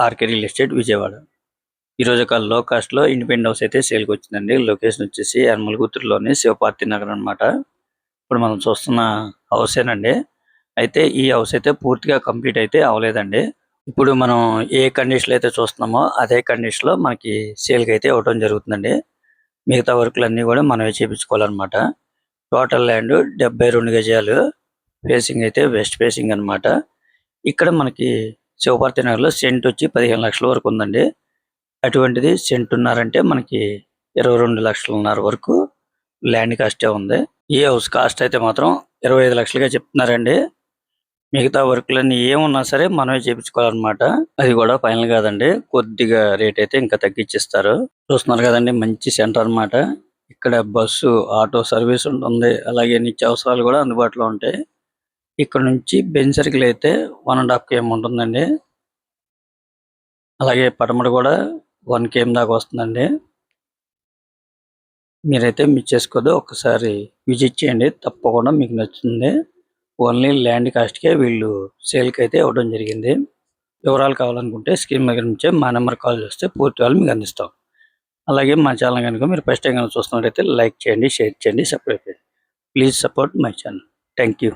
RK real estate Vijayawada. ఈరోజు ఒక లో కాస్ట్‌లో ఇండిపెండెంట్ హౌస్ అయితే సేల్‌కి వచ్చిందండి. లొకేషన్ వచ్చేసి యనమలగుత్తులోని శివపార్తి నగర్ అన్నమాట. ఇప్పుడు మనం చూస్తున్న హౌసేనండి. అయితే ఈ హౌస్ అయితే పూర్తిగా కంప్లీట్ అయితే అవ్వలేదండి. ఇప్పుడు మనం ఏ కండిషన్‌లో అయితే చూస్తున్నామో అదే కండిషన్‌లో మనకి సేల్‌కి అయితే ఇవ్వడం జరుగుతుందండి. మిగతా వర్కులన్నీ కూడా మనమే చేపించుకోవాలన్నమాట. టోటల్ ల్యాండ్ 72 గజాలు. ఫేసింగ్ అయితే వెస్ట్ ఫేసింగ్ అన్నమాట. ఇక్కడ మనకి శివపార్తి నగర్‌లో సెంట్ వచ్చి 15 లక్షల వరకు ఉందండి. అటువంటిది సెంటున్నర అంటే మనకి 22 లక్షలన్నర వరకు ల్యాండ్ కాస్టే ఉంది. ఈ హౌస్ కాస్ట్ అయితే మాత్రం 25 లక్షలుగా చెప్తున్నారండి. మిగతా వర్కులన్నీ ఏమున్నా సరే మనమే చేపించుకోవాలన్నమాట. అది కూడా ఫైనల్ కాదండి. కొద్దిగా రేట్ అయితే ఇంకా తగ్గించిస్తారు. చూస్తున్నారు కదండి, మంచి సెంటర్ అన్నమాట. ఇక్కడ బస్సు, ఆటో సర్వీస్ ఉంటుంది. అలాగే నిత్యావసరాలు కూడా అందుబాటులో ఉంటాయి. ఇక్కడ నుంచి బెంజ్ సర్కిల్ అయితే 1.5 km ఉంటుందండి. అలాగే పడమట కూడా 1 km దాకా వస్తుందండి. మీరైతే మిస్ చేసుకోవద్దు. ఒక్కసారి విజిట్ చేయండి. తప్పకుండా మీకు నచ్చుతుంది. ఓన్లీ ల్యాండ్ కాస్ట్‌కే వీళ్ళు సేల్‌కి అయితే ఇవ్వడం జరిగింది. వివరాలు కావాలనుకుంటే స్క్రీన్ మీద నుంచే మా నెంబర్ కాల్ చేస్తే పూర్తి వివరాలు మీకు అందిస్తాం. అలాగే మా ఛానల్ కనుక మీరు ఫస్ట్ టైం కనుక చూస్తున్నట్లయితే లైక్ చేయండి, షేర్ చేయండి, సబ్స్క్రైబ్ చేయండి. Please support my channel. Thank you.